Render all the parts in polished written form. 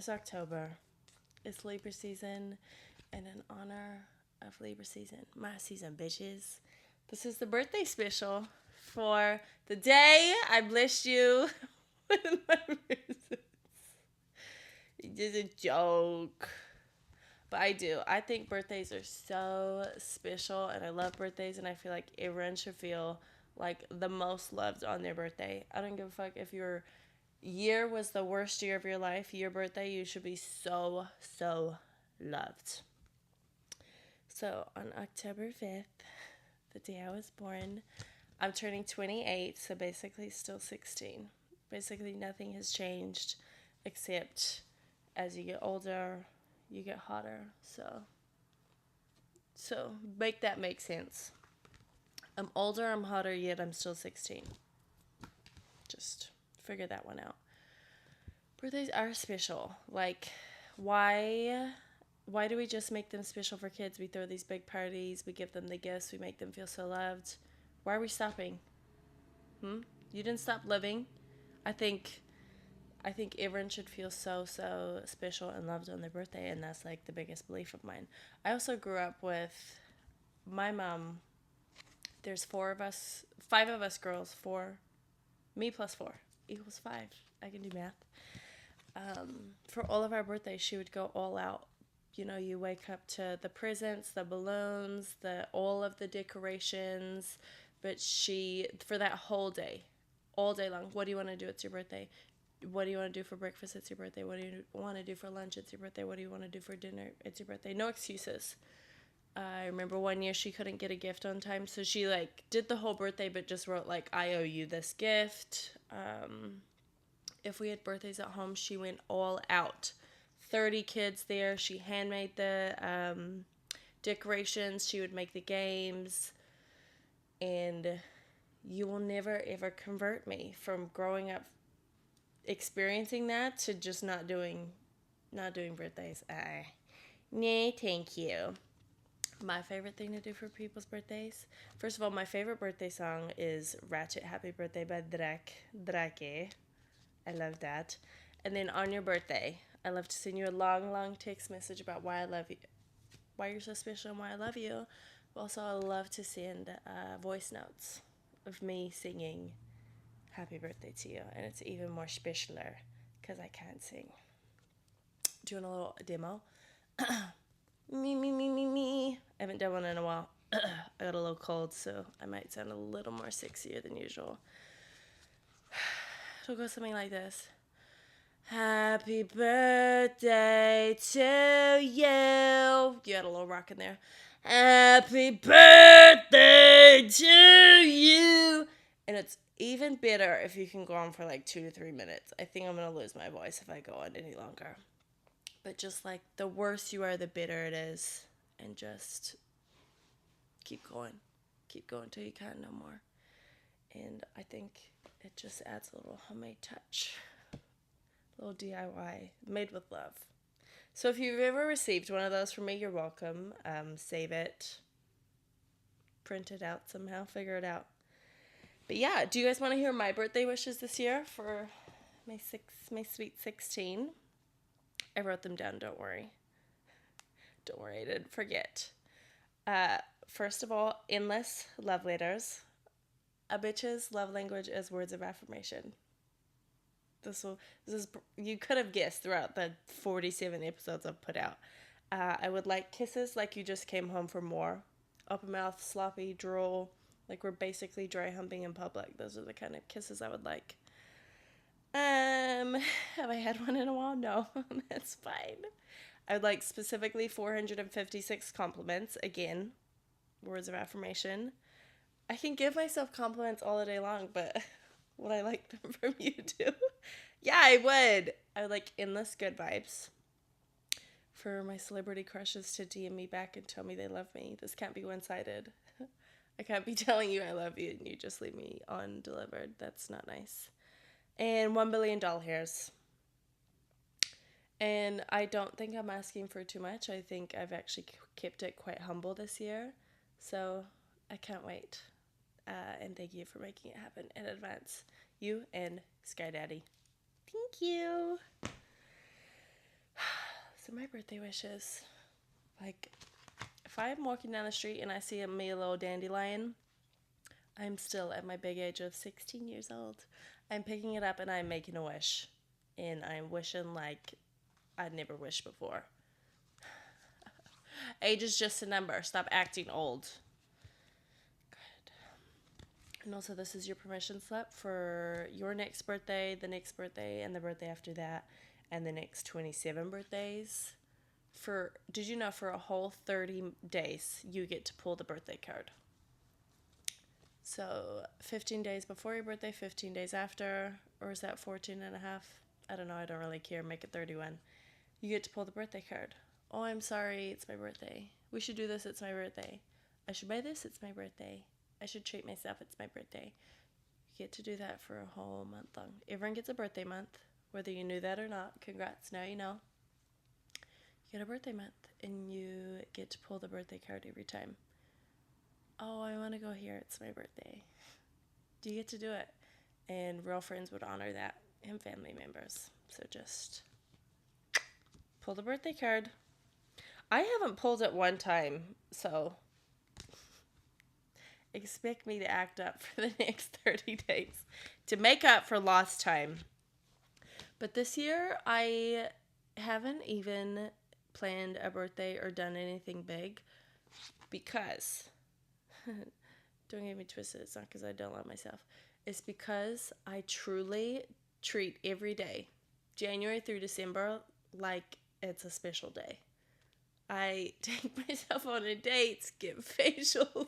It's October. It's Libra season, and in honor of Libra season, my season, bitches, this is the birthday special for the day I blessed you with my presents. It's just a joke. But I do. I think birthdays are so special, and I love birthdays, and I feel like everyone should feel like the most loved on their birthday. I don't give a fuck if your year was the worst year of your life. Your birthday, you should be so, so loved. So on October 5th, the day I was born, I'm turning 28, so basically still 16. Basically nothing has changed except as you get older, you get hotter. So make that make sense. I'm older, I'm hotter, yet I'm still 16. Just figure that one out. Birthdays are special. Like, why do we just make them special for kids? We throw these big parties, we give them the gifts, we make them feel so loved. Why are we stopping? You didn't stop living. I think everyone should feel so, so special and loved on their birthday, and that's like the biggest belief of mine. I also grew up with my mom. There's five of us girls, me plus four equals five. I can do math. For all of our birthdays, she would go all out. You know, you wake up to the presents, the balloons, all of the decorations, but for that whole day, all day long, what do you want to do? It's your birthday. What do you want to do for breakfast? It's your birthday. What do you want to do for lunch? It's your birthday. What do you want to do for dinner? It's your birthday. No excuses. I remember one year she couldn't get a gift on time, so she did the whole birthday, but just wrote I owe you this gift. If we had birthdays at home, she went all out. 30 kids there. She handmade the decorations. She would make the games, and you will never ever convert me from growing up experiencing that to just not doing birthdays. No, thank you. My favorite thing to do for people's birthdays. First of all, my favorite birthday song is Ratchet Happy Birthday by Drake. I love that. And then on your birthday, I love to send you a long, long text message about why I love you, why you're so special, and why I love you. But also, I love to send voice notes of me singing happy birthday to you. And it's even more specialer because I can't sing. Doing a little demo. Me. I haven't done one in a while. I got a little cold, so I might sound a little more sexier than usual. It'll go something like this. Happy birthday to you. You had a little rock in there. Happy birthday to you. And it's even better if you can go on for 2 to 3 minutes. I think I'm going to lose my voice if I go on any longer. But just the worse you are, the better it is. And just keep going. Keep going till you can't no more. And I think it just adds a little homemade touch. A little DIY, made with love. So if you've ever received one of those from me, you're welcome. Save it. Print it out somehow. Figure it out. But yeah, do you guys want to hear my birthday wishes this year for my sweet 16? I wrote them down, don't worry. Don't worry, I didn't forget. First of all, endless love letters. A bitch's love language is words of affirmation. This is you could have guessed throughout the 47 episodes I've put out. I would like kisses like you just came home for more. Open mouth, sloppy, drool, like we're basically dry humping in public. Those are the kind of kisses I would like. Have I had one in a while? No, that's fine. I would like specifically 456 compliments. Again, words of affirmation. I can give myself compliments all the day long, but would I like them from you too? Yeah, I would. I would like endless good vibes. For my celebrity crushes to DM me back and tell me they love me. This can't be one-sided. I can't be telling you I love you and you just leave me undelivered. That's not nice. And $1 billion hairs. And I don't think I'm asking for too much. I think I've actually kept it quite humble this year. So I can't wait. And thank you for making it happen in advance. You and Sky Daddy. Thank you. are my birthday wishes. Like, if I'm walking down the street and I see me a little dandelion, I'm still at my big age of 16 years old. I'm picking it up and I'm making a wish. And I'm wishing like I'd never wished before. Age is just a number. Stop acting old. Good. And also, this is your permission slip for your next birthday, the next birthday, and the birthday after that, and the next 27 birthdays. Did you know for a whole 30 days, you get to pull the birthday card? So 15 days before your birthday, 15 days after, or is that 14 and a half? I don't know. I don't really care. Make it 31. You get to pull the birthday card. Oh, I'm sorry. It's my birthday. We should do this. It's my birthday. I should buy this. It's my birthday. I should treat myself. It's my birthday. You get to do that for a whole month long. Everyone gets a birthday month, whether you knew that or not. Congrats. Now you know. You get a birthday month, and you get to pull the birthday card every time. Oh, I want to go here. It's my birthday. Do you get to do it? And real friends would honor that, and family members. So just pull the birthday card. I haven't pulled it one time, so expect me to act up for the next 30 days to make up for lost time. But this year, I haven't even planned a birthday or done anything big because... Don't get me twisted. It's not because I don't love myself. It's because I truly treat every day, January through December, like it's a special day. I take myself on a date, get facials,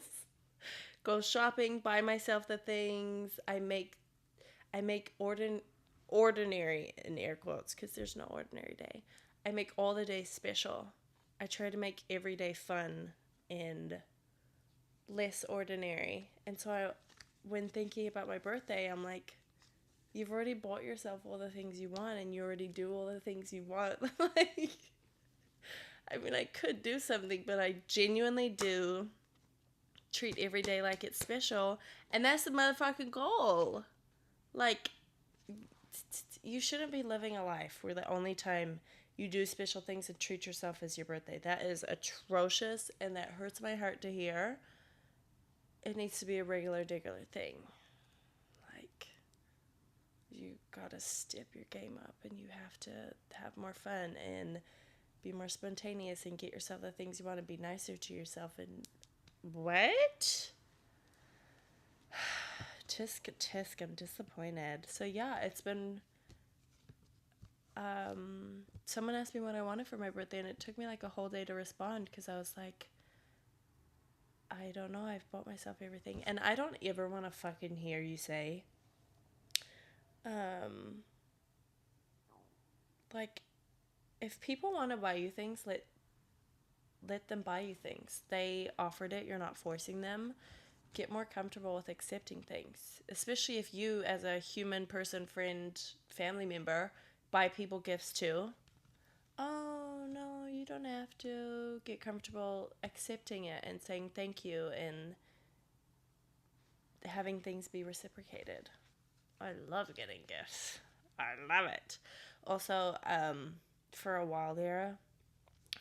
go shopping, buy myself the things. I make ordinary in air quotes because there's no ordinary day. I make all the days special. I try to make every day fun and less ordinary. And so when thinking about my birthday, I'm like, you've already bought yourself all the things you want and you already do all the things you want. Like, I mean, I could do something, but I genuinely do treat every day like it's special. And that's the motherfucking goal. Like, you shouldn't be living a life where the only time you do special things and treat yourself is your birthday. That is atrocious, and that hurts my heart to hear. It needs to be a regular thing. Like, you gotta step your game up, and you have to have more fun and be more spontaneous and get yourself the things you want to be nicer to yourself. And what? Tisk, I'm disappointed. So yeah, it's been, someone asked me what I wanted for my birthday, and it took me like a whole day to respond because I was like, I don't know, I've bought myself everything. And I don't ever want to fucking hear you say, like, if people want to buy you things, let them buy you things. They offered it, you're not forcing them. Get more comfortable with accepting things, especially if you, as a human person, friend, family member, buy people gifts too. Oh, no, you don't have to. Get comfortable accepting it and saying thank you and having things be reciprocated. I love getting gifts. I love it. Also, for a while there,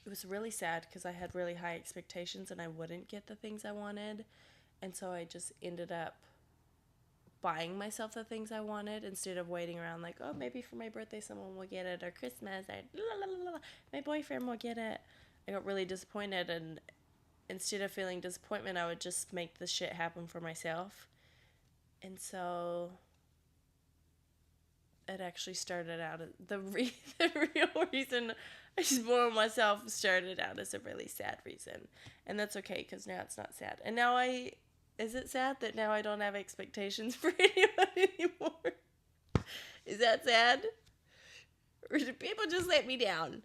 it was really sad because I had really high expectations and I wouldn't get the things I wanted. And so I just ended up buying myself the things I wanted instead of waiting around like, oh, maybe for my birthday someone will get it, or Christmas, or my boyfriend will get it. I got really disappointed, and instead of feeling disappointment, I would just make the shit happen for myself. And so it actually started out, the real reason I spoiled myself started out as a really sad reason. And that's okay, because now it's not sad. And now is it sad that now I don't have expectations for anyone anymore? Is that sad? Or do people just let me down?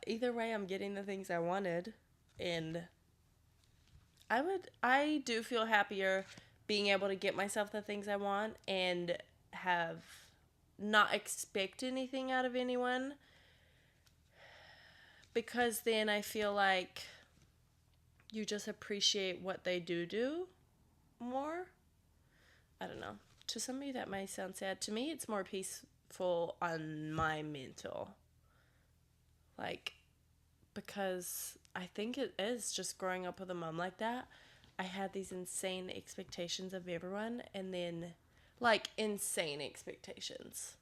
Either way, I'm getting the things I wanted. And I do feel happier being able to get myself the things I want and have not expect anything out of anyone. Because then I feel like you just appreciate what they do more. I don't know. To some of you, that might sound sad. To me, it's more peaceful on my mental. Like, because I think it is just growing up with a mom like that. I had these insane expectations of everyone, and then, like, insane expectations.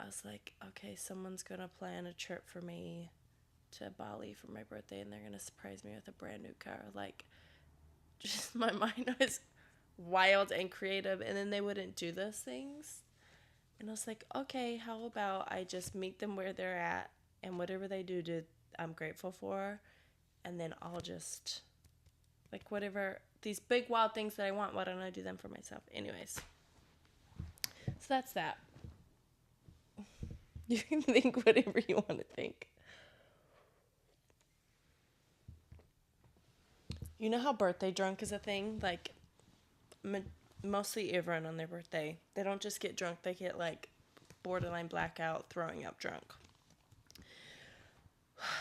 I was like, okay, someone's gonna plan a trip for me to Bali for my birthday, and they're gonna surprise me with a brand new car. Like, just my mind was wild and creative, and then they wouldn't do those things. And I was like, okay, how about I just meet them where they're at, and whatever they do, I'm grateful for, and then I'll just, like, whatever, these big wild things that I want, why don't I do them for myself? Anyways, so that's that. You can think whatever you want to think. You know how birthday drunk is a thing? Like, mostly everyone on their birthday, they don't just get drunk, they get, like, borderline blackout, throwing up drunk.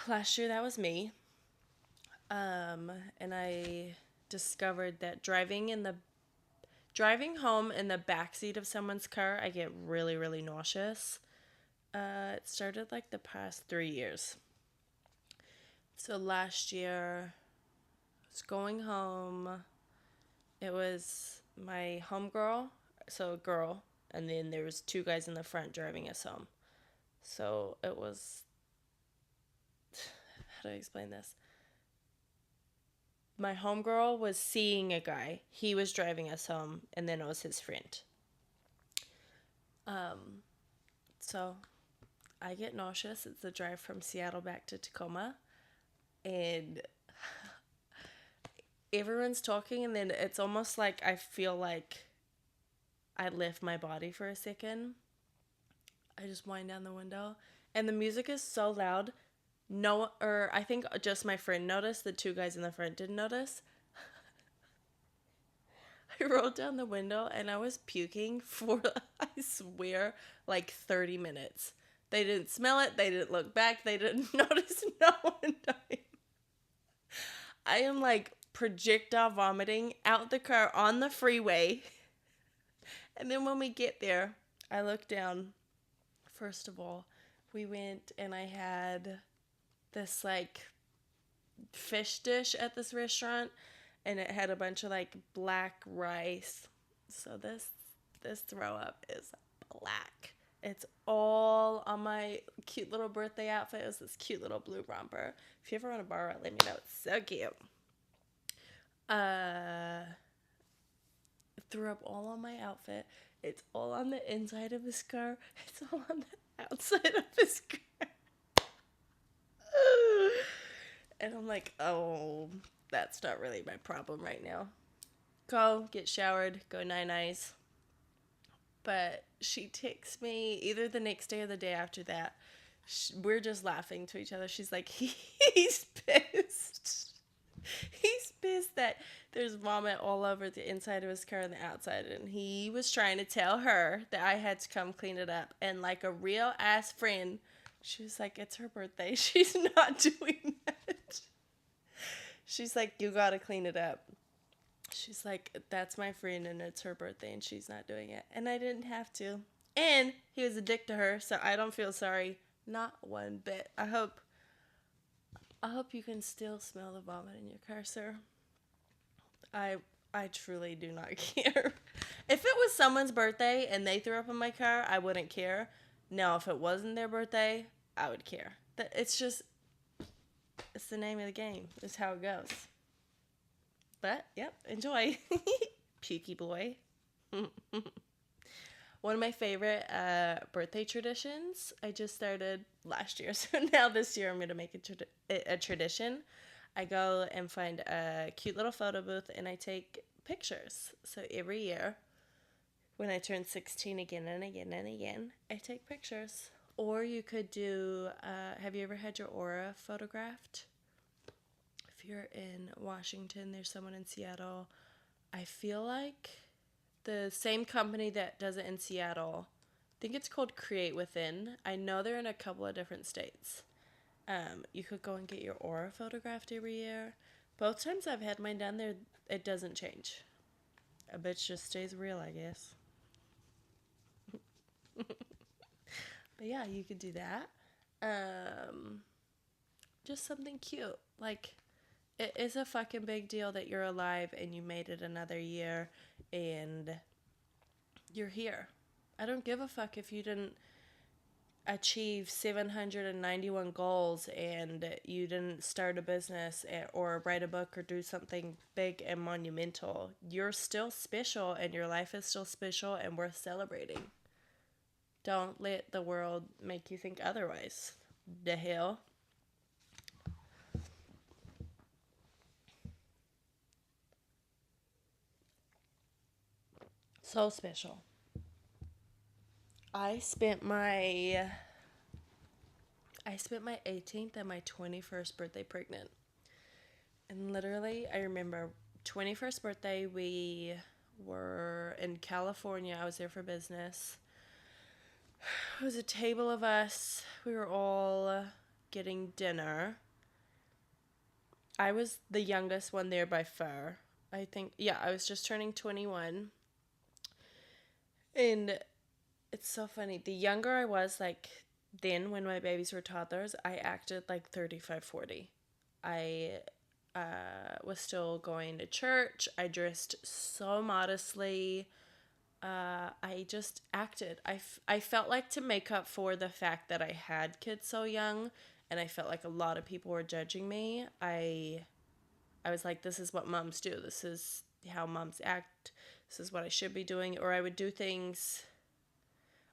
Last year, that was me. And I discovered that driving home in the backseat of someone's car, I get really, really nauseous. It started like the past 3 years. So last year, I was going home. It was my homegirl, so a girl, and then there was two guys in the front driving us home. So it was, how do I explain this? My homegirl was seeing a guy. He was driving us home, and then it was his friend. So I get nauseous. It's a drive from Seattle back to Tacoma, and everyone's talking, and then it's almost like I feel like I lift my body for a second. I just wind down the window, and the music is so loud. No, or I think just my friend noticed. The two guys in the front didn't notice. I rolled down the window and I was puking for, I swear, like 30 minutes. They didn't smell it. They didn't look back. They didn't notice no one died. I am like projectile vomiting out the car on the freeway. And then when we get there, I look down. First of all, we went and I had this like fish dish at this restaurant, and it had a bunch of like black rice. So this throw up is black. It's all on my cute little birthday outfit. It was this cute little blue romper. If you ever want to borrow it, let me know. It's so cute. Threw up all on my outfit. It's all on the inside of his car. It's all on the outside of his car. And I'm like, oh, that's not really my problem right now. Go, get showered, go nice. But she texts me either the next day or the day after that. We're just laughing to each other. She's like, he's pissed. He's pissed that there's vomit all over the inside of his car and the outside. And he was trying to tell her that I had to come clean it up. And like a real ass friend, she was like, it's her birthday. She's not doing that. She's like, you gotta clean it up. She's like, that's my friend and it's her birthday and she's not doing it. And I didn't have to. And he was a dick to her, so I don't feel sorry. Not one bit. I hope you can still smell the vomit in your car, sir. I truly do not care. If it was someone's birthday and they threw up in my car, I wouldn't care. Now, if it wasn't their birthday, I would care. It's the name of the game. It's how it goes. But, yep, enjoy. Pukey boy. One of my favorite birthday traditions, I just started last year. So now this year I'm going to make a tradition. I go and find a cute little photo booth and I take pictures. So every year, when I turn 16 again and again and again, I take pictures. Or you could do, have you ever had your aura photographed? If you're in Washington, there's someone in Seattle. I feel like the same company that does it in Seattle, I think it's called Create Within. I know they're in a couple of different states. You could go and get your aura photographed every year. Both times I've had mine done there, it doesn't change. A bitch just stays real, I guess. But yeah, you could do that. just something cute. Like, it is a fucking big deal that you're alive and you made it another year and you're here. I don't give a fuck if you didn't achieve 791 goals and you didn't start a business or write a book or do something big and monumental. You're still special and your life is still special and worth celebrating. Don't let the world make you think otherwise. The hell? So special. I spent my I spent my 18th and my 21st birthday pregnant. And literally, I remember 21st birthday, we were in California. I was there for business. It was a table of us. We were all getting dinner. I was the youngest one there by far. I think, yeah, I was just turning 21. And it's so funny. The younger I was, like, then when my babies were toddlers, I acted like 35, 40. I was still going to church. I dressed so modestly. I just acted. I felt like to make up for the fact that I had kids so young and I felt like a lot of people were judging me. I was like, this is what moms do. This is how moms act. This is what I should be doing. Or I would do things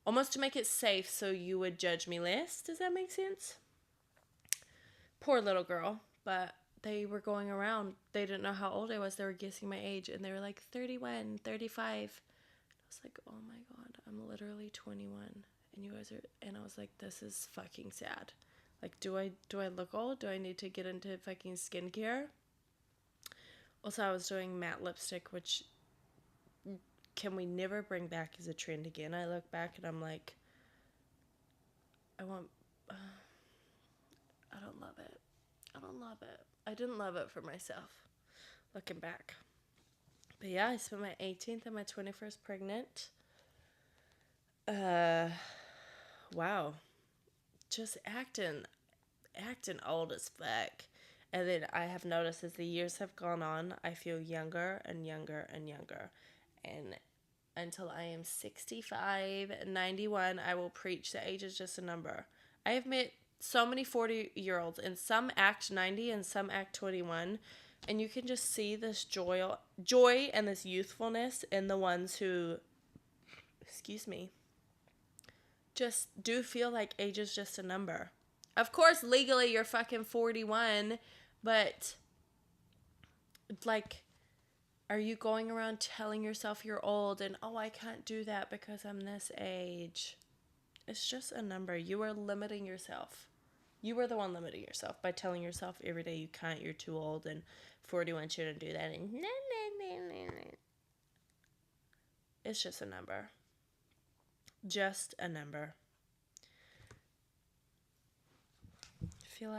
almost to make it safe so you would judge me less. Does that make sense? Poor little girl. But they were going around. They didn't know how old I was. They were guessing my age. And they were like 31, 35. I was like, oh my God, I'm literally 21. And you guys are, and I was like, this is fucking sad. Like, do I look old? Do I need to get into fucking skincare? Also, I was doing matte lipstick, which can we never bring back as a trend again? I look back and I'm like, I want, I don't love it. I don't love it. I didn't love it for myself, looking back. But yeah, I spent my 18th and my 21st pregnant. Wow. Just acting old as fuck. And then I have noticed as the years have gone on, I feel younger and younger and younger. And until I am 65, 91, I will preach that age is just a number. I have met so many 40-year-olds, and some act 90 and some act 21. And you can just see this joy and this youthfulness in the ones who, excuse me, just do feel like age is just a number. Of course, legally you're fucking 41, but like, are you going around telling yourself you're old and, oh, I can't do that because I'm this age? It's just a number. You are limiting yourself. You are the one limiting yourself by telling yourself every day you can't, you're too old, and 41 shouldn't do that. And it's just a number. Just a number. I feel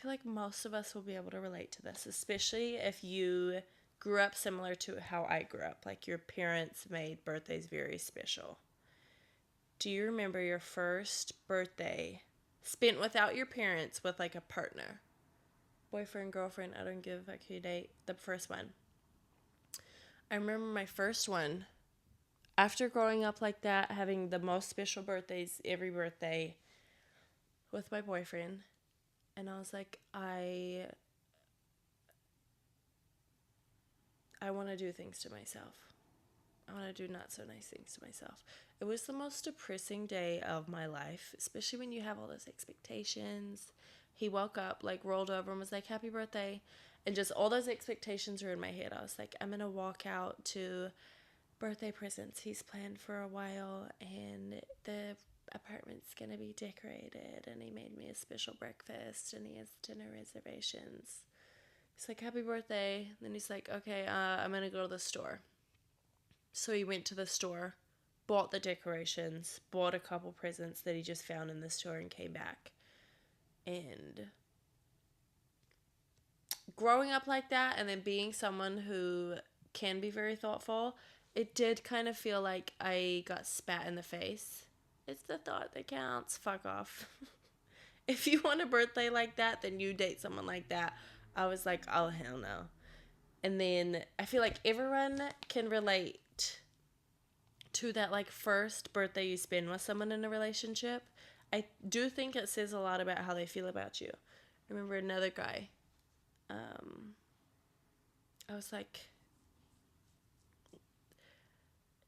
like most of us will be able to relate to this, especially if you grew up similar to how I grew up. Like, your parents made birthdays very special. Do you remember your first birthday spent without your parents with like a partner? Boyfriend, girlfriend, I don't give a fuck who you date. The first one. I remember my first one. After growing up like that, having the most special birthdays every birthday with my boyfriend, and I was like, I want to do things to myself. I want to do not so nice things to myself. It was the most depressing day of my life, especially when you have all those expectations. He woke up, like, rolled over and was like, happy birthday. And just all those expectations were in my head. I was like, I'm going to walk out to birthday presents he's planned for a while, and the apartment's going to be decorated, and he made me a special breakfast, and he has dinner reservations. He's like, happy birthday. Then he's like, okay, I'm going to go to the store. So he went to the store, bought the decorations, bought a couple presents that he just found in the store, and came back. And growing up like that, and then being someone who can be very thoughtful, it did kind of feel like I got spat in the face. It's the thought that counts. Fuck off. If you want a birthday like that, then you date someone like that. I was like, oh, hell no. And then I feel like everyone can relate to that, like, first birthday you spend with someone in a relationship. I do think it says a lot about how they feel about you. I remember another guy. I was like,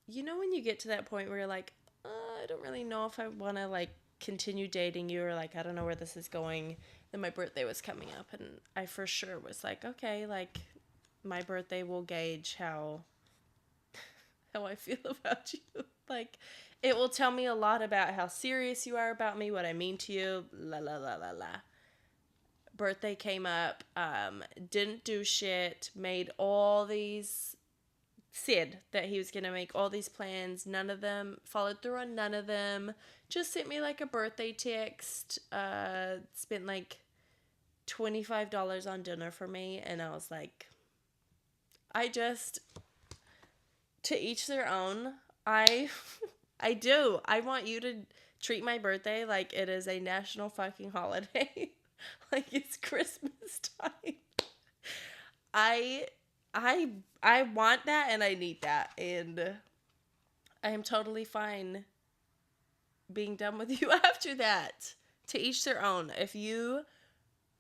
you know, when you get to that point where you're like, I don't really know if I want to, like, continue dating you, or, like, I don't know where this is going. Then my birthday was coming up, and I for sure was like, okay, like, my birthday will gauge how I feel about you. Like, it will tell me a lot about how serious you are about me, what I mean to you, la la la la la. Birthday came up, didn't do shit, made all these, said that he was going to make all these plans, none of them, followed through on none of them, just sent me, like, a birthday text, spent, like, $25 on dinner for me, and I was like, to each their own. I do. I want you to treat my birthday like it is a national fucking holiday. Like it's Christmas time. I I want that and I need that, and I am totally fine being done with you after that. To each their own. If you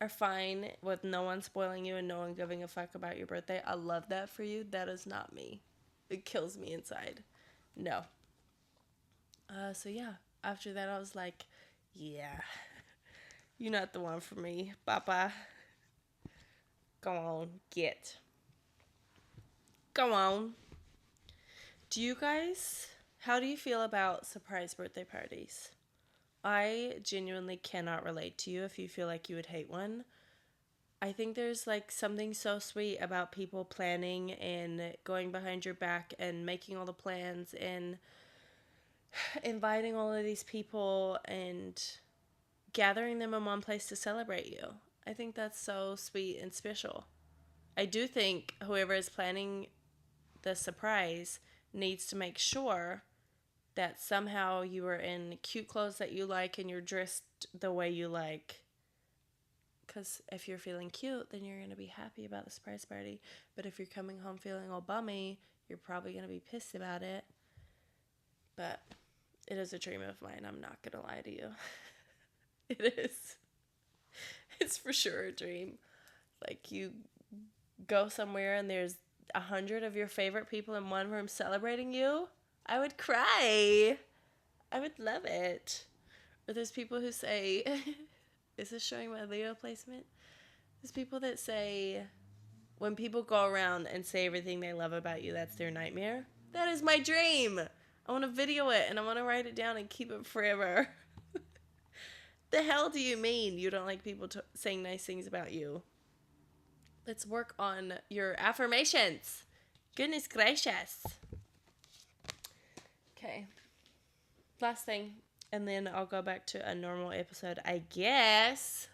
are fine with no one spoiling you and no one giving a fuck about your birthday, I love that for you. That is not me. It kills me inside. No. So yeah, after that I was like, yeah, you're not the one for me, Papa. Go on, go on. How do you feel about surprise birthday parties? I genuinely cannot relate to you if you feel like you would hate one. I think there's, like, something so sweet about people planning and going behind your back and making all the plans and inviting all of these people and gathering them in one place to celebrate you. I think that's so sweet and special. I do think whoever is planning the surprise needs to make sure that somehow you are in cute clothes that you like and you're dressed the way you like. Because if you're feeling cute, then you're going to be happy about the surprise party. But if you're coming home feeling all bummy, you're probably going to be pissed about it. But it is a dream of mine. I'm not going to lie to you. It is. It's for sure a dream. Like, you go somewhere and there's 100 of your favorite people in one room celebrating you. I would cry. I would love it. Or there's people who say, is this showing my Leo placement? There's people that say, when people go around and say everything they love about you, that's their nightmare. That is my dream. I want to video it and I want to write it down and keep it forever. The hell do you mean you don't like people saying nice things about you? Let's work on your affirmations. Goodness gracious. Okay. Last thing. And then I'll go back to a normal episode, I guess.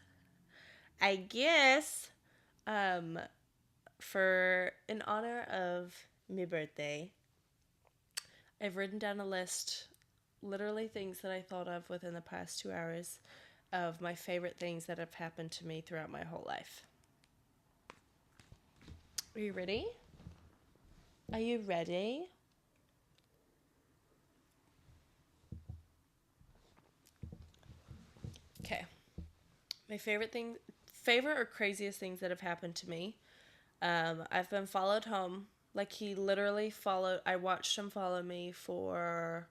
For in honor of my birthday, I've written down a list, literally things that I thought of within the past 2 hours of my favorite things that have happened to me throughout my whole life. Are you ready? Are you ready? Okay. My favorite or craziest things that have happened to me. I've been followed home. Like, he literally I watched him follow me for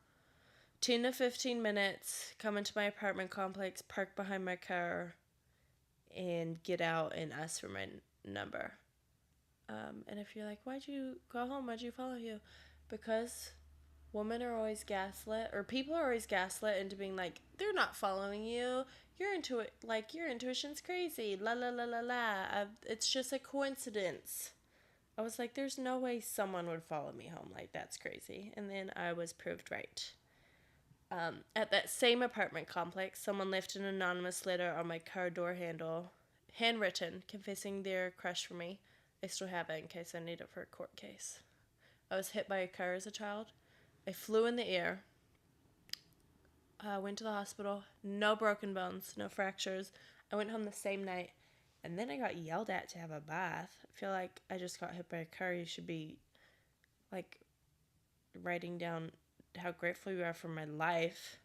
10 to 15 minutes, come into my apartment complex, park behind my car, and get out and ask for my number. And if you're like, why'd you go home? Why'd you follow you? Because women are always gaslit, or people are always gaslit into being like, they're not following you. Your intuition's crazy. La la la la la. It's just a coincidence. I was like, there's no way someone would follow me home. Like, that's crazy. And then I was proved right. At that same apartment complex, someone left an anonymous letter on my car door handle, handwritten, confessing their crush for me. I still have it in case I need it for a court case. I was hit by a car as a child. I flew in the air. Went to the hospital. No broken bones, no fractures. I went home the same night. And then I got yelled at to have a bath. I feel like I just got hit by a car. You should be, like, writing down how grateful you are for my life.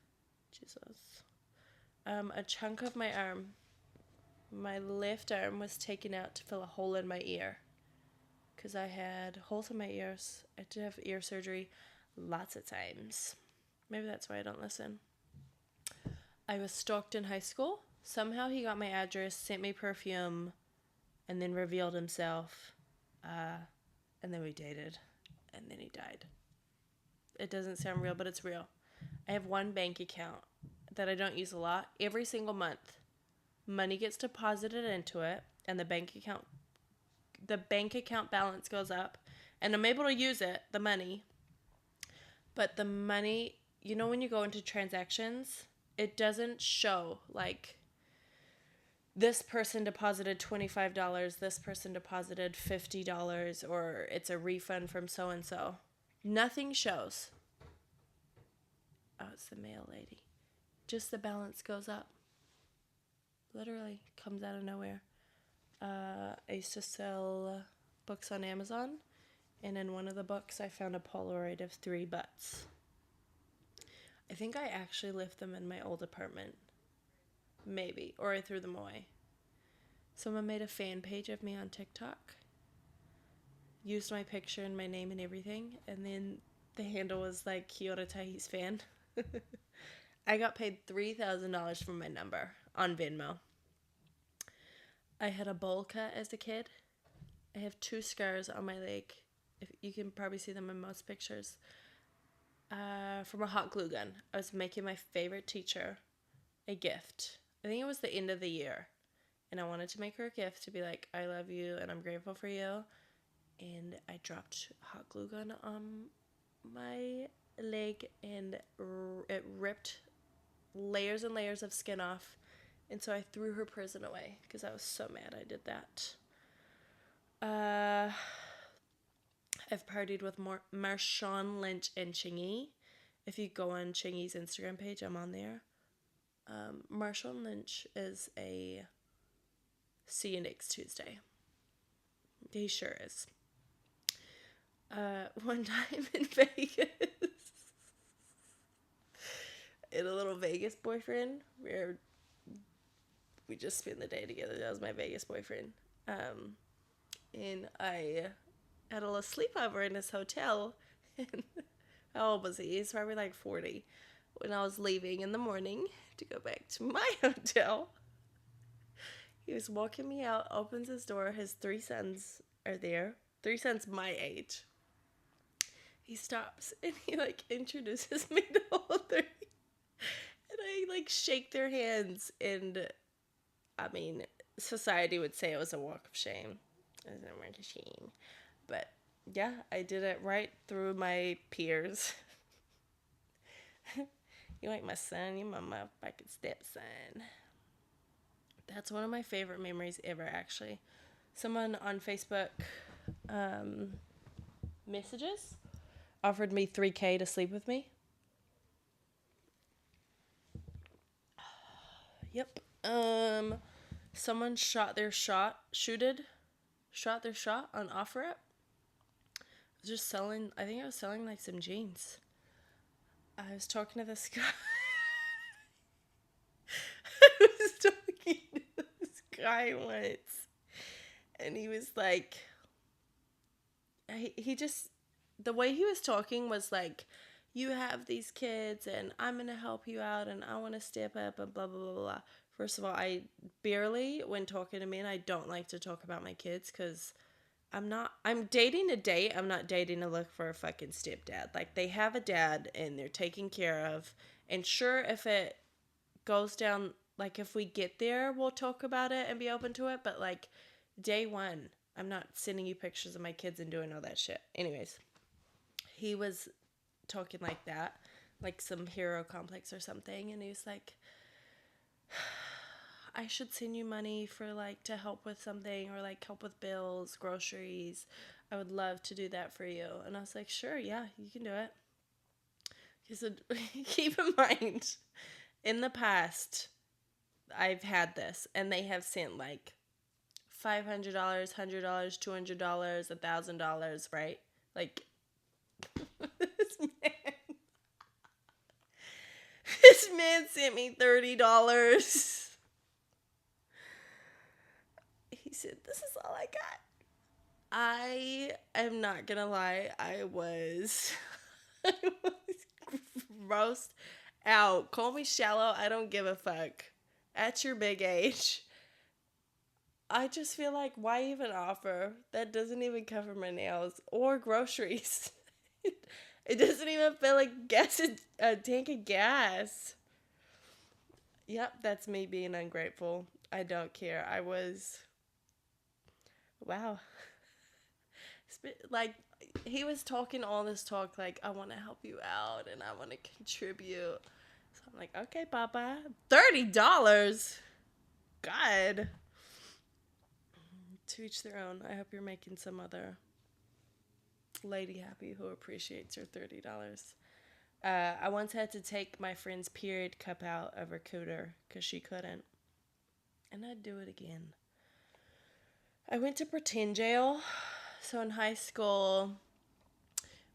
Jesus. A chunk of my arm, my left arm, was taken out to fill a hole in my ear. Because I had holes in my ears. I did have ear surgery lots of times. Maybe that's why I don't listen. I was stalked in high school. Somehow he got my address, sent me perfume, and then revealed himself. And then we dated. And then he died. It doesn't sound real, but it's real. I have one bank account that I don't use a lot. Every single month, money gets deposited into it, and the bank account balance goes up, and I'm able to use it, the money. But the money, you know, when you go into transactions, it doesn't show like this person deposited $25, this person deposited $50, or it's a refund from so and so. Nothing shows. Oh, it's the mail lady. Just the balance goes up. Literally comes out of nowhere. I used to sell books on Amazon, and in one of the books I found a Polaroid of 3 butts. I think I actually left them in my old apartment. Maybe. Or I threw them away. Someone made a fan page of me on TikTok. Used my picture and my name and everything. And then the handle was like, Kiora Tahi's fan. I got paid $3,000 for my number on Venmo. I had a bowl cut as a kid. I have 2 scars on my leg. If you can probably see them in most pictures. From a hot glue gun. I was making my favorite teacher a gift. I think it was the end of the year. And I wanted to make her a gift to be like, I love you and I'm grateful for you. And I dropped hot glue gun on my leg and it ripped layers and layers of skin off. And so I threw her prison away because I was so mad I did that. I've partied with Marshawn Lynch and Chingy. If you go on Chingy's Instagram page, I'm on there. Marshawn Lynch is a see you next Tuesday. He sure is. One time in Vegas, I had a little Vegas boyfriend where we just spent the day together. That was my Vegas boyfriend. And I had a little sleepover in his hotel. And how old was he? He's probably like 40. When I was leaving in the morning to go back to my hotel, he was walking me out, opens his door. His 3 sons are there. 3 sons my age. He stops and he like introduces me to all 3. And I like shake their hands. And I mean, society would say it was a walk of shame. It was a walk of shame. But yeah, I did it right through my peers. You ain't my son, you my motherfucking stepson. That's one of my favorite memories ever, actually. Someone on Facebook messages offered me $3,000 to sleep with me. Yep. Someone shot their shot on OfferUp. I was just selling, I think I was selling like some jeans. I was talking to this guy. I was talking to this guy once. And he was like, he just, the way he was talking was like, you have these kids and I'm going to help you out and I want to step up and blah, blah, blah, blah. First of all, I barely, when talking to men, I don't like to talk about my kids because I'm dating to date. I'm not dating to look for a fucking stepdad. Like, they have a dad and they're taken care of. And sure, if it goes down, like, if we get there, we'll talk about it and be open to it. But, like, day one, I'm not sending you pictures of my kids and doing all that shit. Anyways, he was talking like that, like some hero complex or something. And he was like, I should send you money for like to help with something or like help with bills, groceries. I would love to do that for you. And I was like, sure, yeah, you can do it. So keep in mind, in the past, I've had this, and they have sent like $500, $100, $200, $1,000, right? Like this man, this man sent me $30. He said, "This is all I got." I am not gonna lie, I was, I was grossed out. Call me shallow. I don't give a fuck. At your big age, I just feel like, why even offer? That doesn't even cover my nails or groceries. It doesn't even feel like a tank of gas. Yep, that's me being ungrateful. I don't care. I was, wow. Like, he was talking all this talk, like, I want to help you out and I want to contribute. So I'm like, okay, Papa. $30? God. To each their own. I hope you're making some other lady happy who appreciates your $30. I once had to take my friend's period cup out of her cooter because she couldn't. And I'd do it again. I went to pretend jail. So in high school,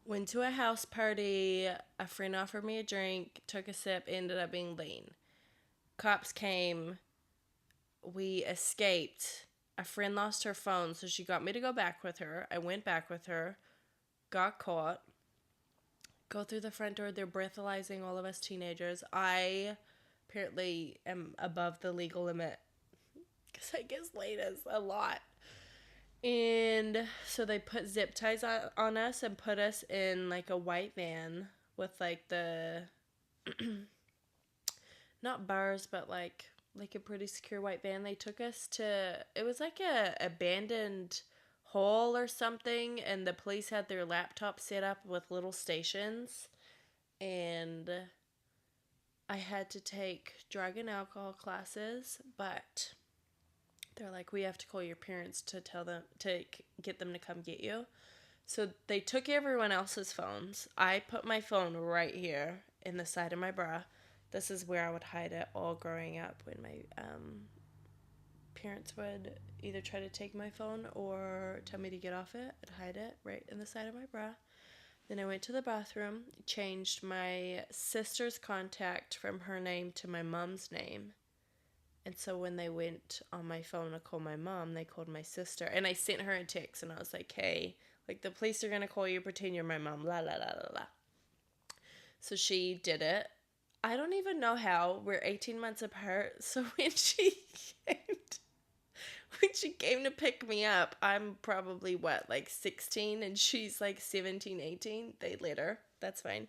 went to a house party. A friend offered me a drink, took a sip, ended up being lean. Cops came. We escaped. A friend lost her phone, so she got me to go back with her. I went back with her, got caught. Go through the front door. They're breathalyzing all of us teenagers. I apparently am above the legal limit because I get laid as a lot. And so they put zip ties on us and put us in like a white van with like the not bars, but like a pretty secure white van. They took us to, it was like a abandoned hall or something, and the police had their laptop set up with little stations, and I had to take drug and alcohol classes, but they're like, we have to call your parents to tell them to get them to come get you. So they took everyone else's phones. I put my phone right here in the side of my bra. This is where I would hide it all growing up when my parents would either try to take my phone or tell me to get off it. I'd hide it right in the side of my bra. Then I went to the bathroom, changed my sister's contact from her name to my mom's name. And so when they went on my phone to call my mom, they called my sister. And I sent her a text and I was like, hey, like the police are going to call you, pretend you're my mom, la la la la la. So she did it. I don't even know how. We're 18 months apart. So when she came to pick me up, I'm probably like 16 and she's like 17, 18. They let her. That's fine.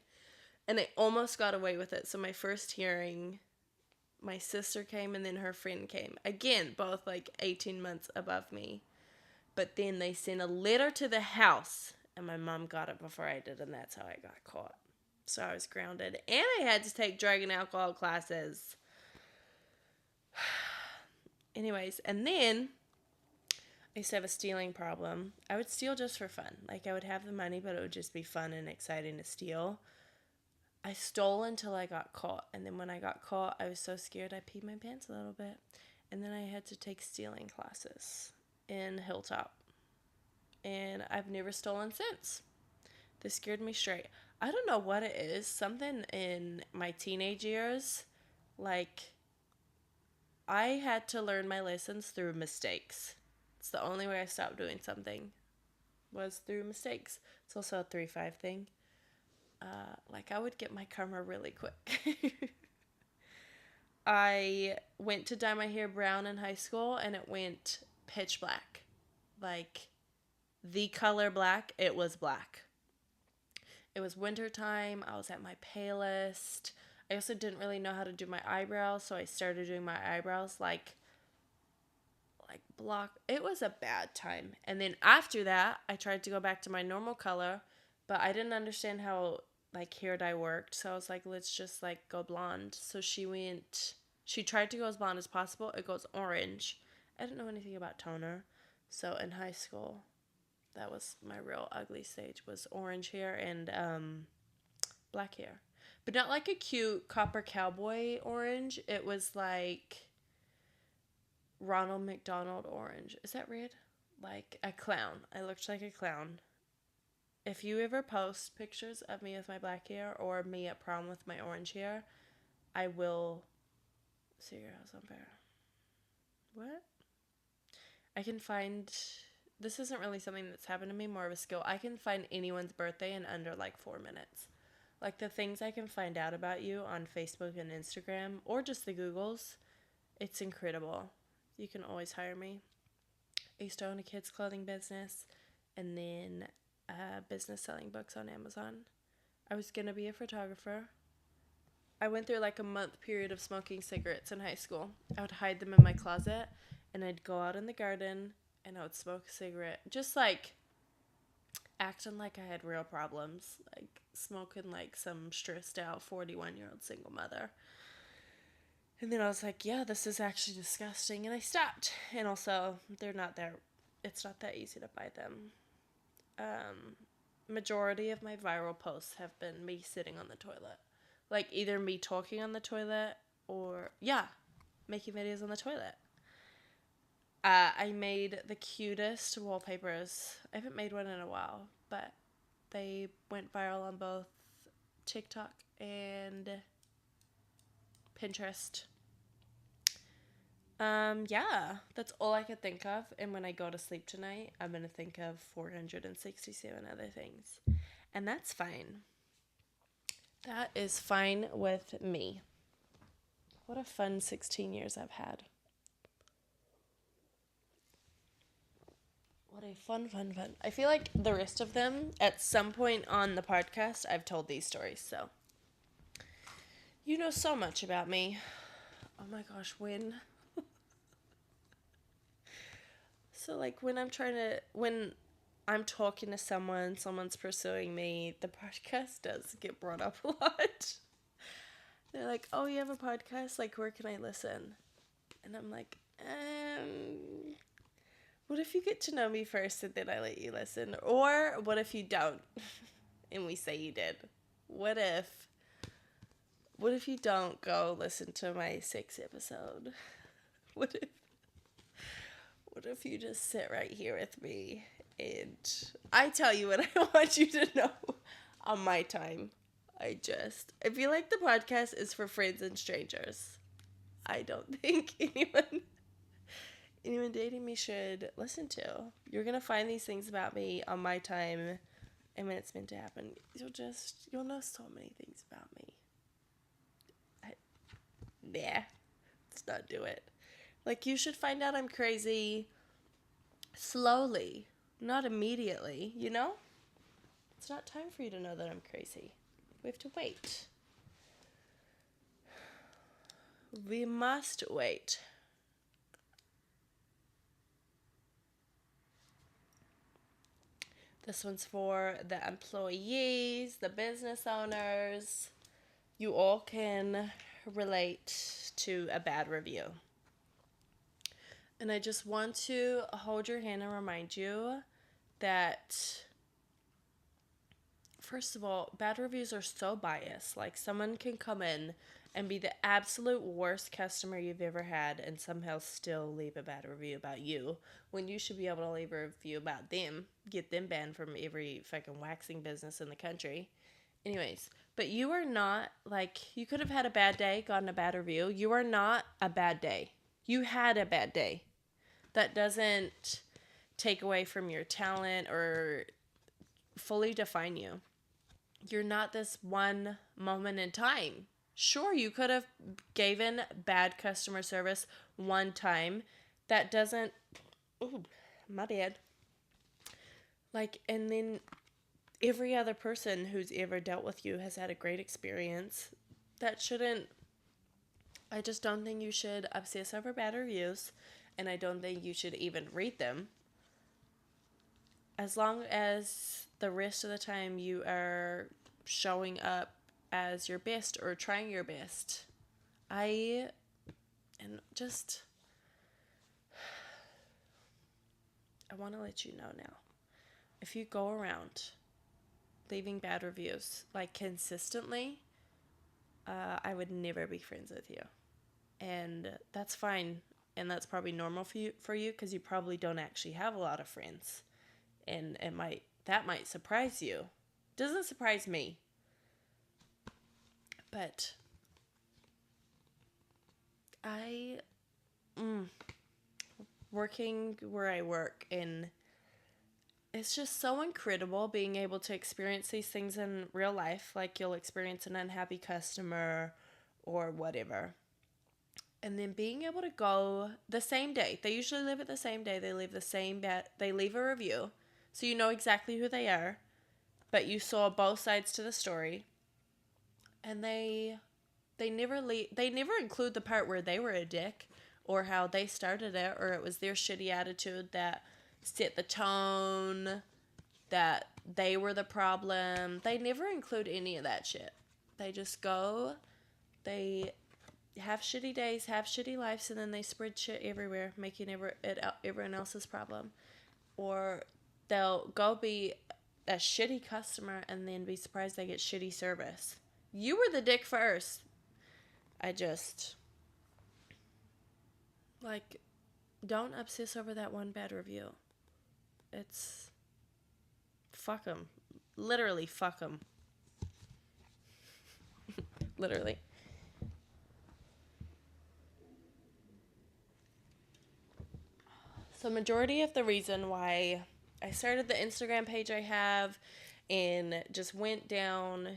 And I almost got away with it. So my first hearing, my sister came and then her friend came. Again, both like 18 months above me. But then they sent a letter to the house and my mom got it before I did, and that's how I got caught. So I was grounded and I had to take drug and alcohol classes. Anyways, and then I used to have a stealing problem. I would steal just for fun. Like, I would have the money, but it would just be fun and exciting to steal. I stole until I got caught. And then when I got caught, I was so scared I peed my pants a little bit. And then I had to take stealing classes in Hilltop. And I've never stolen since. This scared me straight. I don't know what it is. Something in my teenage years, like, I had to learn my lessons through mistakes. It's the only way I stopped doing something was through mistakes. It's also a 3-5 thing. Like, I would get my karma really quick. I went to dye my hair brown in high school, and it went pitch black. Like, the color black, it was black. It was wintertime. I was at my palest. I also didn't really know how to do my eyebrows, so I started doing my eyebrows like block. It was a bad time. And then after that, I tried to go back to my normal color, but I didn't understand how like hair dye worked. So I was like, let's just like go blonde. So she tried to go as blonde as possible. It goes orange. I didn't know anything about toner. So in high school, that was my real ugly stage, was orange hair and black hair. but not like a cute copper cowboy orange. It was like Ronald McDonald orange. Is that red? Like a clown. I looked like a clown. If you ever post pictures of me with my black hair or me at prom with my orange hair, I will set your house on fire. What? I can find... This isn't really something that's happened to me, more of a skill. I can find anyone's birthday in under like 4 minutes. Like the things I can find out about you on Facebook and Instagram or just the Googles, it's incredible. You can always hire me. I used to own a kids' clothing business and then a business selling books on Amazon. I was going to be a photographer. I went through like a month period of smoking cigarettes in high school. I would hide them in my closet and I'd go out in the garden and I would smoke a cigarette. Just like acting like I had real problems. Like smoking like some stressed out 41-year-old single mother. And then I was like, yeah, this is actually disgusting. And I stopped. And also, they're not there. It's not that easy to buy them. Majority of my viral posts have been me sitting on the toilet. Like either me talking on the toilet or, yeah, making videos on the toilet. I made the cutest wallpapers. I haven't made one in a while, but they went viral on both TikTok and Pinterest. Yeah, that's all I could think of. And when I go to sleep tonight, I'm going to think of 467 other things. And that's fine. That is fine with me. What a fun 16 years I've had. What a fun. I feel like the rest of them, at some point on the podcast, I've told these stories, so. You know so much about me. Oh my gosh, when? So, like, when I'm talking to someone's pursuing me, the podcast does get brought up a lot. They're like, oh, you have a podcast? Like, where can I listen? And I'm like, what if you get to know me first and then I let you listen? Or what if you don't and we say you did? What if you don't go listen to my 6th episode? What if you just sit right here with me and I tell you what I want you to know on my time? I feel like the podcast is for friends and strangers. I don't think anyone dating me should listen to. You're going to find these things about me on my time, and when it's meant to happen, you'll know so many things about me. Let's not do it. Like, you should find out I'm crazy slowly, not immediately, you know? It's not time for you to know that I'm crazy. We have to wait. We must wait. This one's for the employees, the business owners. You all can relate to a bad review. And I just want to hold your hand and remind you that, first of all, bad reviews are so biased. Like, someone can come in and be the absolute worst customer you've ever had and somehow still leave a bad review about you when you should be able to leave a review about them. Get them banned from every fucking waxing business in the country. Anyways, but you are not, like, you could have had a bad day, gotten a bad review. You are not a bad day. You had a bad day. That doesn't take away from your talent or fully define you. You're not this one moment in time. Sure, you could have given bad customer service one time. That doesn't... Ooh, my bad. Like, and then every other person who's ever dealt with you has had a great experience. That shouldn't... I just don't think you should obsess over bad reviews. And I don't think you should even read them. As long as the rest of the time you are showing up as your best or trying your best. I want to let you know now. If you go around leaving bad reviews, like, consistently, I would never be friends with you. And that's fine. And that's probably normal for you because you probably don't actually have a lot of friends. And that might surprise you. Doesn't surprise me. But I working where I work, and it's just so incredible being able to experience these things in real life. Like you'll experience an unhappy customer or whatever. And then being able to go the same day. They usually leave it the same day. They leave they leave a review. So you know exactly who they are, but you saw both sides to the story. And they never include the part where they were a dick or how they started it or it was their shitty attitude that set the tone, that they were the problem. They never include any of that shit. They just go, they have shitty days, have shitty lives, and then they spread shit everywhere, making everyone else's problem. Or they'll go be a shitty customer and then be surprised they get shitty service. You were the dick first. I just, like, don't obsess over that one bad review. It's, fuck them. Literally, fuck them. Literally. So majority of the reason why I started the Instagram page I have and just went down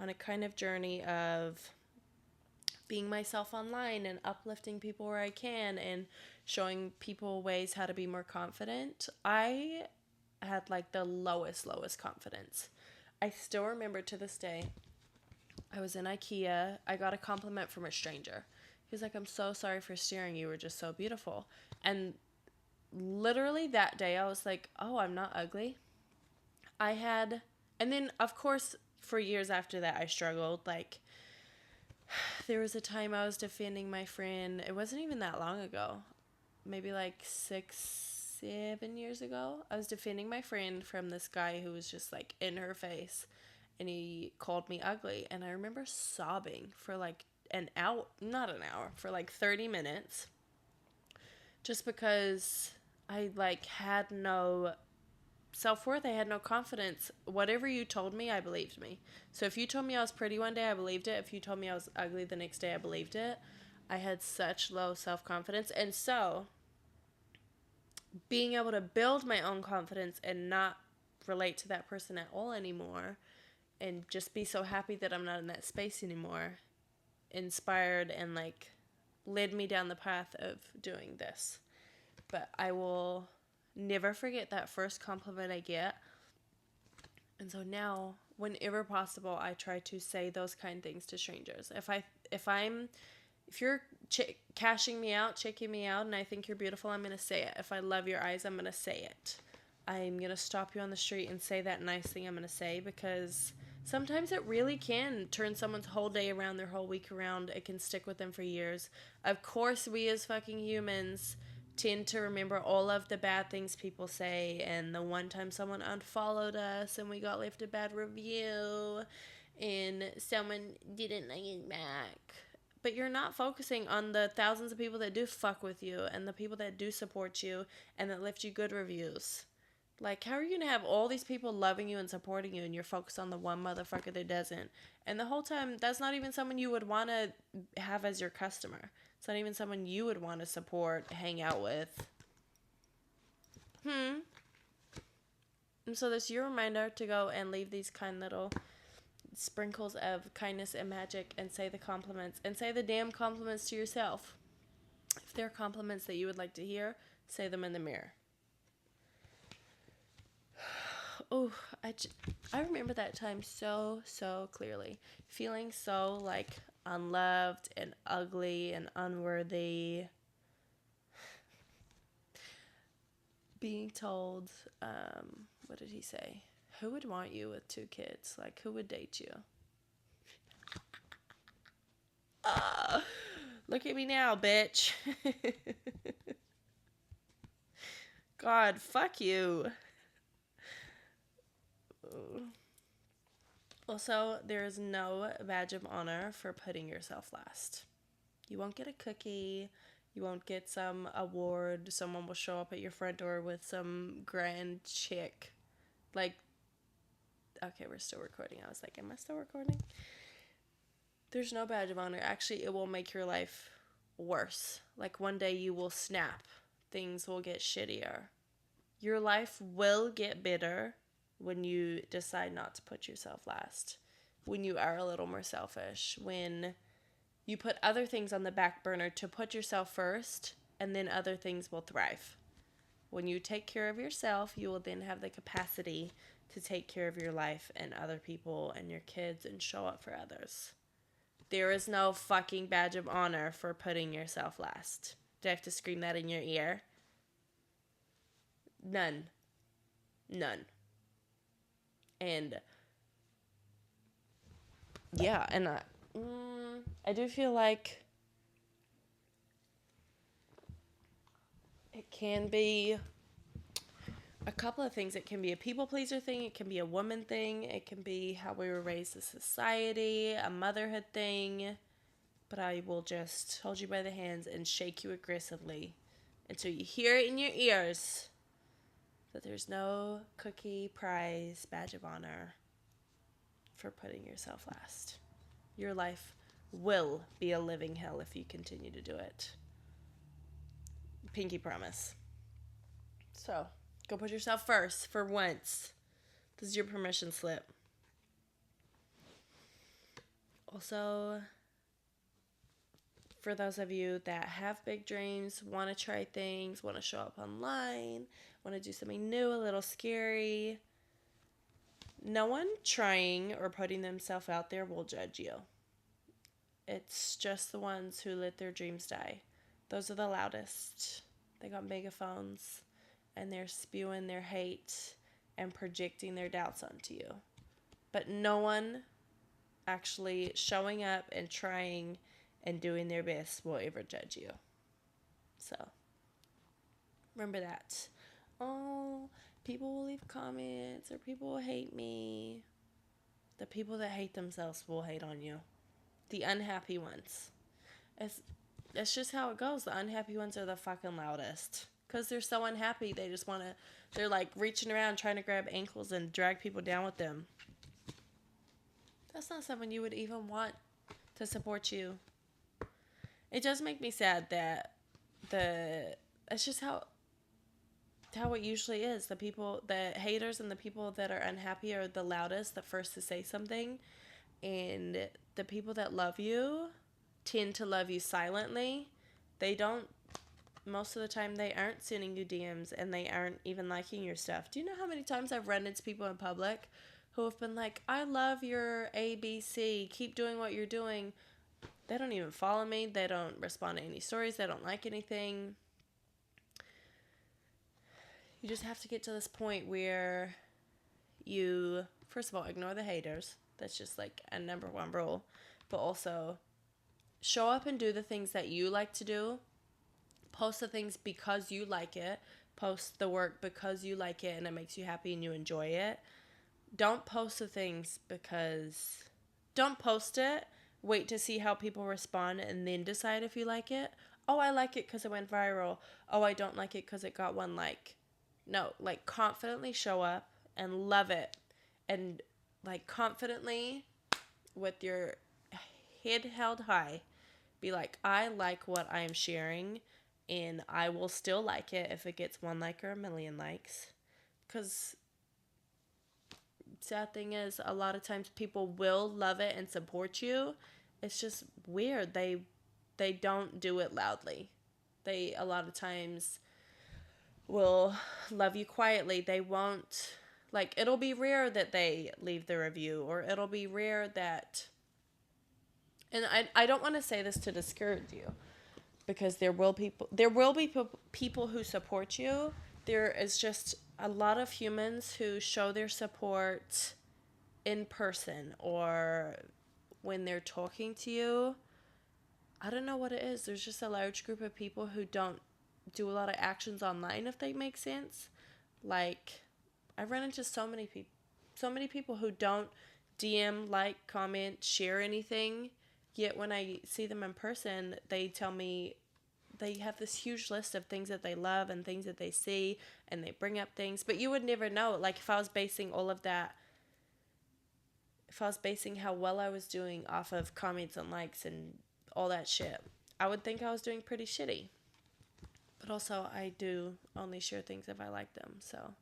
on a kind of journey of being myself online and uplifting people where I can and showing people ways how to be more confident. I had like the lowest confidence. I still remember to this day, I was in IKEA. I got a compliment from a stranger. He was like, "I'm so sorry for staring. You were just so beautiful." And literally that day I was like, "Oh, I'm not ugly." And then of course for years after that I struggled. Like there was a time I was defending my friend. It wasn't even that long ago. Maybe like 6-7 years ago. I was defending my friend from this guy who was just like in her face and he called me ugly. And I remember sobbing for like not an hour, for like 30 minutes. Just because I like had no self-worth, I had no confidence. Whatever you told me, I believed me. So if you told me I was pretty one day, I believed it. If you told me I was ugly the next day, I believed it. I had such low self-confidence. And so being able to build my own confidence and not relate to that person at all anymore and just be so happy that I'm not in that space anymore inspired and like led me down the path of doing this. But I will never forget that first compliment I get. And so now, whenever possible, I try to say those kind of things to strangers. If you're checking me out, and I think you're beautiful, I'm going to say it. If I love your eyes, I'm going to say it. I'm going to stop you on the street and say that nice thing I'm going to say, because sometimes it really can turn someone's whole day around, their whole week around. It can stick with them for years. Of course, we as fucking humans tend to remember all of the bad things people say, and the one time someone unfollowed us and we got left a bad review and someone didn't like it back. But you're not focusing on the thousands of people that do fuck with you and the people that do support you and that left you good reviews. Like, how are you going to have all these people loving you and supporting you and you're focused on the one motherfucker that doesn't? And the whole time, that's not even someone you would want to have as your customer. It's not even someone you would want to support, hang out with. And so this is your reminder to go and leave these kind little sprinkles of kindness and magic and say the compliments. And say the damn compliments to yourself. If there are compliments that you would like to hear, say them in the mirror. Oh, I remember that time so clearly. Feeling so, like, unloved and ugly and unworthy. Being told, what did he say? Who would want you with 2 kids? Like, who would date you? Look at me now, bitch. God, fuck you. Also, there is no badge of honor for putting yourself last. You won't get a cookie. You won't get some award. Someone will show up at your front door with some grand chick. Like, okay, we're still recording. I was like, am I still recording? There's no badge of honor. Actually, it will make your life worse. Like, one day you will snap. Things will get shittier. Your life will get bitter when you decide not to put yourself last. When you are a little more selfish. When you put other things on the back burner to put yourself first, and then other things will thrive. When you take care of yourself, you will then have the capacity to take care of your life and other people and your kids and show up for others. There is no fucking badge of honor for putting yourself last. Do I have to scream that in your ear? None. And yeah, and I do feel like it can be a couple of things. It can be a people pleaser thing. It can be a woman thing. It can be how we were raised as society, a motherhood thing. But I will just hold you by the hands and shake you aggressively until you hear it in your ears that there's no cookie, prize, badge of honor for putting yourself last. Your life will be a living hell if you continue to do it. Pinky promise. So, go put yourself first for once. This is your permission slip. Also, for those of you that have big dreams, want to try things, want to show up online, want to do something new, a little scary, no one trying or putting themselves out there will judge you. It's just the ones who let their dreams die. Those are the loudest. They got megaphones and they're spewing their hate and projecting their doubts onto you. But no one actually showing up and trying and doing their best will ever judge you. So, remember that. Oh, people will leave comments or people will hate me. The people that hate themselves will hate on you. The unhappy ones. It's just how it goes. The unhappy ones are the fucking loudest. Because they're so unhappy, they just want to, they're like reaching around trying to grab ankles and drag people down with them. That's not someone you would even want to support you. It does make me sad that it's just how it usually is. The haters and the people that are unhappy are the loudest, the first to say something. And the people that love you tend to love you silently. Most of the time they aren't sending you DMs and they aren't even liking your stuff. Do you know how many times I've run into people in public who have been like, I love your ABC, keep doing what you're doing. They don't even follow me. They don't respond to any stories. They don't like anything. You just have to get to this point where you, first of all, ignore the haters. That's just like a number one rule. But also, show up and do the things that you like to do. Post the things because you like it. Post the work because you like it and it makes you happy and you enjoy it. Don't post the things because... Don't post it. Wait to see how people respond and then decide if you like it. Oh, I like it because it went viral. Oh, I don't like it because it got one like. No, like confidently show up and love it. And like confidently with your head held high, be like, I like what I am sharing and I will still like it if it gets one like or a million likes. Because sad thing is, a lot of times people will love it and support you. It's just weird. They don't do it loudly. They a lot of times will love you quietly. They won't, like, it'll be rare that they leave the review, or it'll be rare that, and I don't want to say this to discourage you, because there will be people who support you. There is just a lot of humans who show their support in person or when they're talking to you. I don't know what it is. There's just a large group of people who don't do a lot of actions online, if they make sense. Like, I've run into so many people who don't DM, like, comment, share anything. Yet when I see them in person, they tell me they have this huge list of things that they love and things that they see, and they bring up things. But you would never know. Like, if I was basing all of that, if I was basing how well I was doing off of comments and likes and all that shit, I would think I was doing pretty shitty. But also, I do only share things if I like them. So,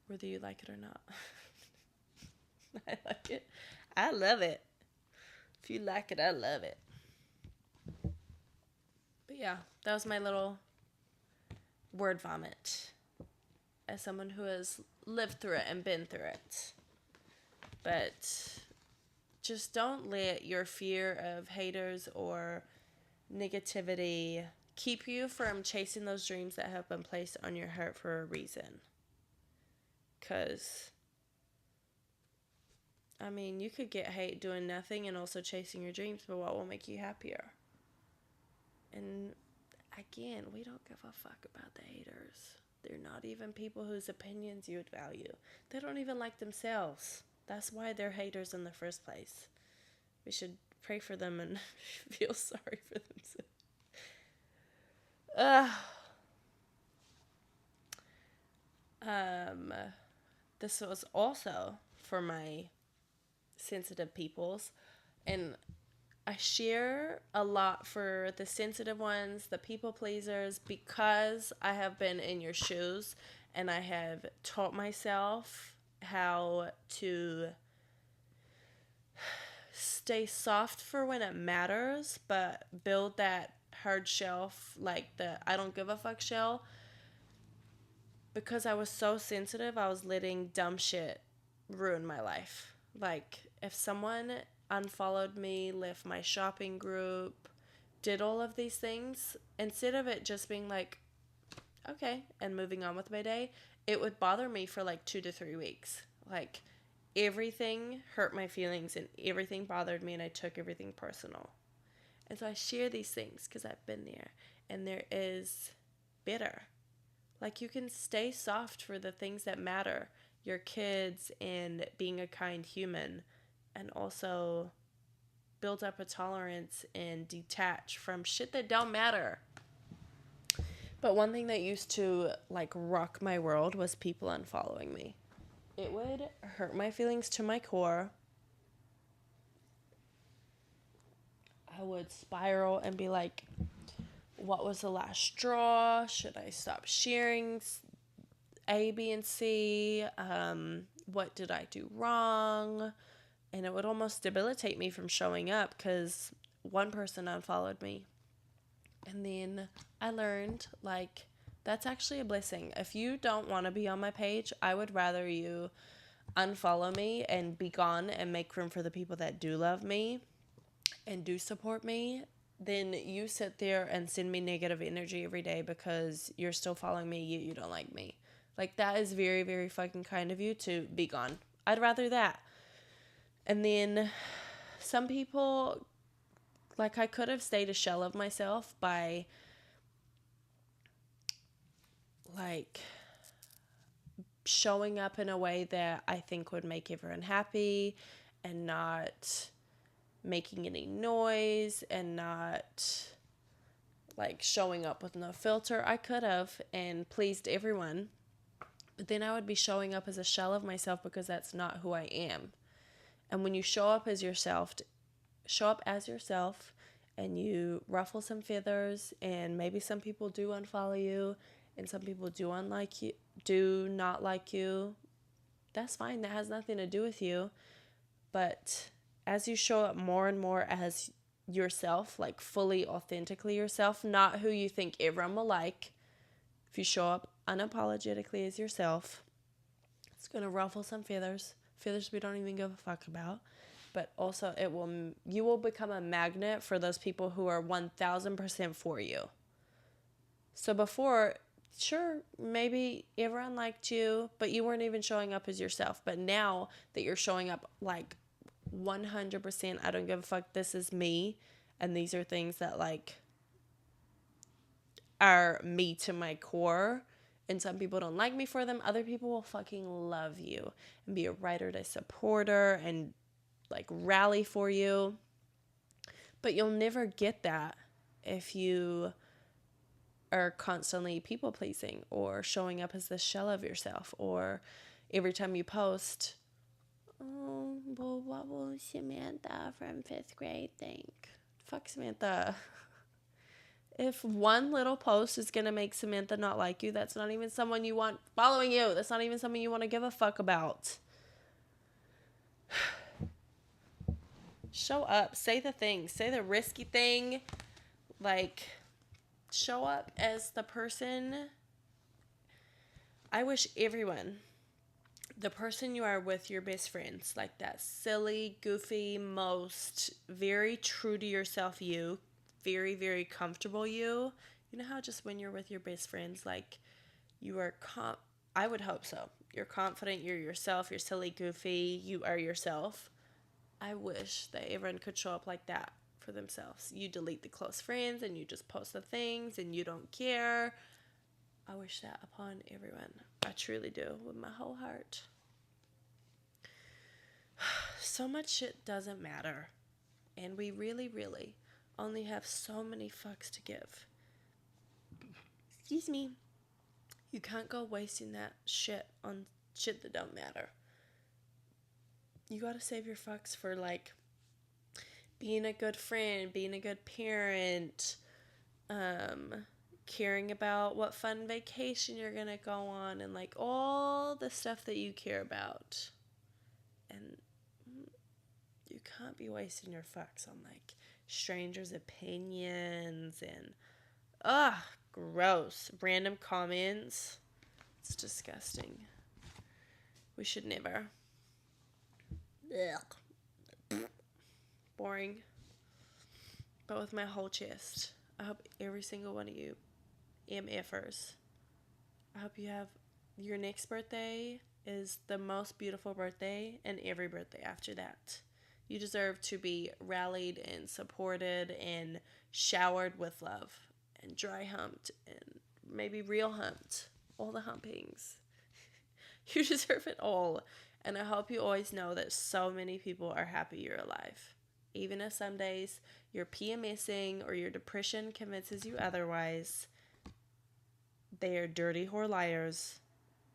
whether you like it or not. I like it. I love it. If you like it, I love it. But yeah, that was my little word vomit. As someone who has lived through it and been through it. But just don't let your fear of haters or negativity keep you from chasing those dreams that have been placed on your heart for a reason. Because, I mean, you could get hate doing nothing and also chasing your dreams, but what will make you happier? And again, we don't give a fuck about the haters. They're not even people whose opinions you would value. They don't even like themselves. That's why they're haters in the first place. We should pray for them and feel sorry for themselves. This was also for my sensitive peoples, and I share a lot for the sensitive ones, the people pleasers, because I have been in your shoes and I have taught myself how to stay soft for when it matters, but build that hard shelf, like the I don't give a fuck shell. Because I was so sensitive, I was letting dumb shit ruin my life. Like, if someone unfollowed me, left my shopping group, did all of these things, instead of it just being like, okay, and moving on with my day, it would bother me for like 2 to 3 weeks. Like, everything hurt my feelings and everything bothered me, and I took everything personal. And so I share these things because I've been there, and there is better. Like, you can stay soft for the things that matter, your kids and being a kind human, and also build up a tolerance and detach from shit that don't matter. But one thing that used to, like, rock my world was people unfollowing me. It would hurt my feelings to my core. I would spiral and be like, what was the last straw? Should I stop sharing A, B, and C? What did I do wrong? And it would almost debilitate me from showing up because one person unfollowed me. And then I learned, like, that's actually a blessing. If you don't want to be on my page, I would rather you unfollow me and be gone and make room for the people that do love me and do support me. Then you sit there and send me negative energy every day because you're still following me, you don't like me. Like, that is very, very fucking kind of you to be gone. I'd rather that. And then some people, like, I could have stayed a shell of myself by, like, showing up in a way that I think would make everyone happy and not making any noise and not, like, showing up with no filter. I could have and pleased everyone, but then I would be showing up as a shell of myself because that's not who I am. And when you show up as yourself and you ruffle some feathers, and maybe some people do unfollow you and some people do not like you, that's fine. That has nothing to do with you. But as you show up more and more as yourself, like fully, authentically yourself, not who you think everyone will like, if you show up unapologetically as yourself, it's going to ruffle some feathers we don't even give a fuck about. But also you will become a magnet for those people who are 1000% for you. So before, sure, maybe everyone liked you, but you weren't even showing up as yourself. But now that you're showing up like 100%, I don't give a fuck, this is me, and these are things that, like, are me to my core, and some people don't like me for them, other people will fucking love you and be a ride or die supporter and like rally for you. But you'll never get that if you are constantly people pleasing or showing up as the shell of yourself, or every time you post, oh, well, what will Samantha from 5th grade think? Fuck Samantha. If one little post is going to make Samantha not like you, that's not even someone you want following you. That's not even something you want to give a fuck about. Show up. Say the thing. Say the risky thing. Like, show up as the person. I wish everyone, the person you are with your best friends, like that silly, goofy, most very true to yourself you, very, very comfortable you. You know how just when you're with your best friends, like, you are I would hope so. You're confident, you're yourself, you're silly, goofy, you are yourself. I wish that everyone could show up like that for themselves. You delete the close friends and you just post the things and you don't care. I wish that upon everyone. I truly do, with my whole heart. So much shit doesn't matter. And we really, really only have so many fucks to give. Excuse me. You can't go wasting that shit on shit that don't matter. You gotta save your fucks for, like, being a good friend, being a good parent, caring about what fun vacation you're gonna go on, and, like, all the stuff that you care about. And you can't be wasting your fucks on, like, strangers' opinions and, gross. Random comments. It's disgusting. We should never. Ugh. Boring. But with my whole chest, I hope every single one of you MFers, I hope you have your next birthday is the most beautiful birthday, and every birthday after that. You deserve to be rallied and supported and showered with love and dry humped and maybe real humped. All the humpings. You deserve it all. And I hope you always know that so many people are happy you're alive. Even if some days you're PMSing or your depression convinces you otherwise, they are dirty whore liars,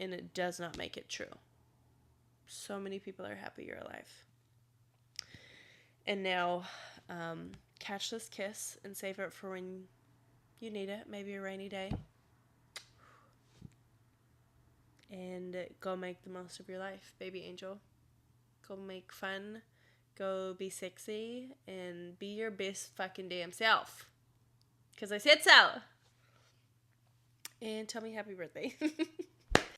and it does not make it true. So many people are happy you're alive. And now, catch this kiss and save it for when you need it, maybe a rainy day. And go make the most of your life, baby angel. Go make fun. Go be sexy. And be your best fucking damn self. Because I said so. And tell me happy birthday.